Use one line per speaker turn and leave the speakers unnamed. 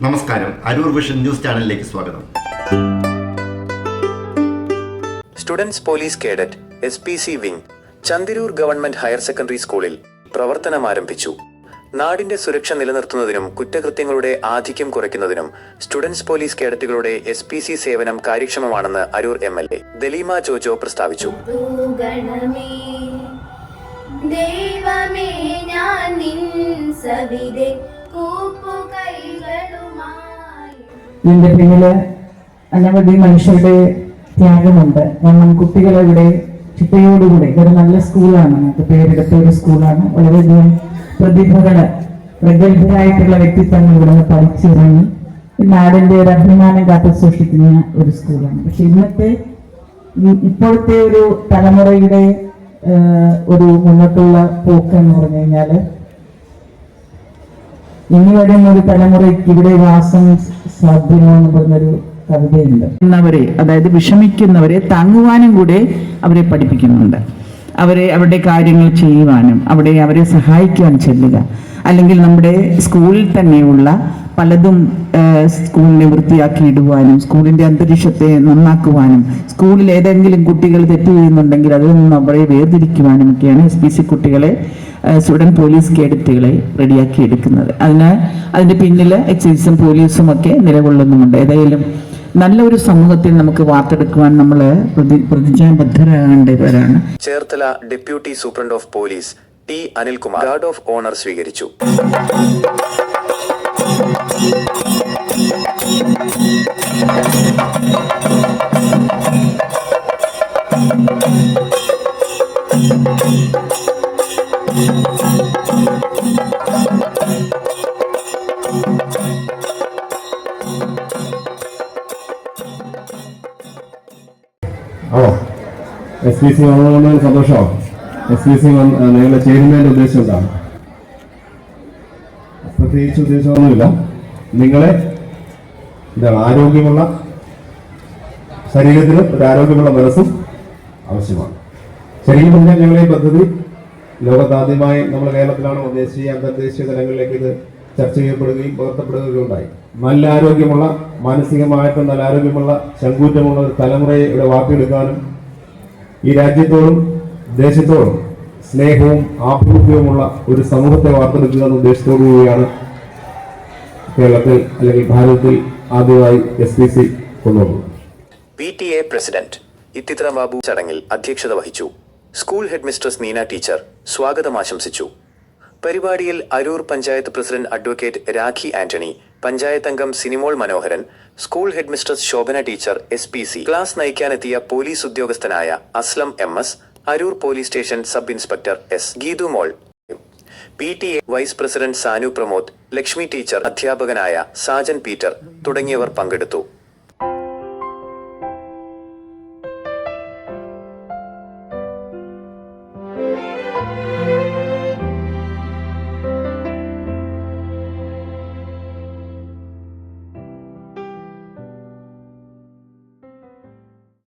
നമസ്കാരം, Aroor vision news ചാനലിലേക്ക് സ്വാഗതം.
Students police cadet SPC wing Chandiroor government higher secondary സ്കൂളിൽ പ്രവർത്തനം ആരംഭിച്ചു. നാടിന്റെ സുരക്ഷ നിലനിർത്തുന്നതിനും കുറ്റകൃത്യങ്ങളുടെ ആധിക്യം കുറയ്ക്കുന്നതിനും സ്റ്റുഡൻസ് പോലീസ് കേഡറ്റുകളുടെ SPC സേവനം കാര്യക്ഷമമാണെന്ന് അരൂർ MLA ദലീമ ജോജോ പ്രസ്താവിച്ചു.
ഇതിന്റെ പിന്നില് അനവധി മനുഷ്യരുടെ ത്യാഗമുണ്ട്. കാരണം കുട്ടികളെ ഇവിടെ ചിട്ടയോടുകൂടെ ഇതൊരു നല്ല സ്കൂളാണ്, നമുക്ക് പേരെടുത്ത ഒരു സ്കൂളാണ്. വളരെയധികം പ്രഗത്ഭരായിട്ടുള്ള വ്യക്തിത്വങ്ങൾ ഇവിടെ പഠിച്ചിറങ്ങി നാടിന്റെ ഒരു അഭിമാനം കാത്തു സൂക്ഷിക്കുന്ന ഒരു സ്കൂളാണ്. പക്ഷെ ഇപ്പോഴത്തെ ഒരു തലമുറയുടെ ഒരു മുന്നോട്ടുള്ള പോക്ക് എന്ന് പറഞ്ഞു കഴിഞ്ഞാല് ഇനി വരുന്ന ഒരു തലമുറയ്ക്ക് ഇവിടെ വാസം സാധ്യമോ എന്ന് പറഞ്ഞൊരു കവിതയുണ്ട്. അതായത് വിഷമിക്കുന്നവരെ താങ്ങുവാനും കൂടെ അവരെ പഠിപ്പിക്കുന്നുണ്ട്. അവരുടെ കാര്യങ്ങൾ ചെയ്യുവാനും അവരെ സഹായിക്കുവാൻ ചെല്ലുക. അല്ലെങ്കിൽ നമ്മുടെ സ്കൂളിൽ തന്നെയുള്ള പലതും സ്കൂളിനെ വൃത്തിയാക്കി ഇടുവാനും സ്കൂളിന്റെ അന്തരീക്ഷത്തെ നന്നാക്കുവാനും സ്കൂളിൽ ഏതെങ്കിലും കുട്ടികൾ തെറ്റ് ചെയ്യുന്നുണ്ടെങ്കിൽ അതിൽ നിന്ന് അവരെ വേർതിരിക്കുവാനും ഒക്കെയാണ് SPC കുട്ടികളെ സ്റ്റുഡൻറ് പോലീസ് കേഡറ്റുകളെ റെഡിയാക്കി എടുക്കുന്നത്. അതിന്റെ പിന്നിൽ എക്സൈസും പോലീസും ഒക്കെ നിലകൊള്ളുന്നുമുണ്ട്. ഏതായാലും നല്ലൊരു സമൂഹത്തിൽ നമുക്ക് വാർത്തെടുക്കുവാൻ നമ്മൾ പ്രതിജ്ഞാബദ്ധരാകേണ്ടവരാണ്.
Cherthala deputy superintendent of police T. Anilkumar guard of honour സ്വീകരിച്ചു.
SPC വന്നതുകൊണ്ട് സന്തോഷമാണ്. SPC നിങ്ങളുടെ ചേരുന്നതിന്റെ ഉദ്ദേശം എന്താണ്? പ്രത്യേകിച്ച് ഉദ്ദേശമൊന്നുമില്ല. നിങ്ങളെ ആരോഗ്യമുള്ള ശരീരത്തിനും ഒരു ആരോഗ്യമുള്ള മനസ്സും ആവശ്യമാണ്. ശരിക്കും പറഞ്ഞാൽ ഞങ്ങളുടെ ഈ പദ്ധതി ലോകത്താദ്യമായി നമ്മൾ കേരളത്തിലാണ് ദേശീയ അന്തർദേശീയ തലങ്ങളിലേക്ക് ഇത് ചർച്ച ചെയ്യപ്പെടുകയും പകർത്തപ്പെടുകയും ഉണ്ടായി. നല്ല ആരോഗ്യമുള്ള മാനസികമായിട്ടും നല്ല ആരോഗ്യമുള്ള ചങ്കൂറ്റമുള്ള ഒരു തലമുറയെ ഇവിടെ വാർത്തെടുക്കാനും ഈ രാജ്യത്തോടും ദേശത്തോടും സ്നേഹവും ആഭിമുഖ്യവുമുള്ള ഒരു സമൂഹത്തെ വാർത്തെടുക്കുക എന്ന ഉദ്ദേശത്തോടു കൂടിയാണ് കേരളത്തിൽ അല്ലെങ്കിൽ ഭാരതത്തിൽ ആദ്യമായി SPC കൊണ്ടുവന്നത്.
PTA പ്രസിഡന്റ് ഇത്തിത്ര ബാബു ചടങ്ങിൽ അധ്യക്ഷത വഹിച്ചു. School head mistress Neena teacher സ്വാഗതം ആശംസിച്ചു. പരിപാടിയിൽ അരൂർ പഞ്ചായത്ത് പ്രസിഡന്റ് അഡ്വക്കേറ്റ് രാഖി ആന്റണി, പഞ്ചായത്ത് അംഗം Sinimol Manoharan, school head mistress Shobhana teacher SPC, class നയിക്കാനെത്തിയ പോലീസ് ഉദ്യോഗസ്ഥനായ Aslam MS, Aroor police station sub inspector S. Geethumol, PTA vice president Sanu Pramod, Lakshmi teacher, അധ്യാപകനായ സാജൻ പീറ്റർ തുടങ്ങിയവർ പങ്കെടുത്തു.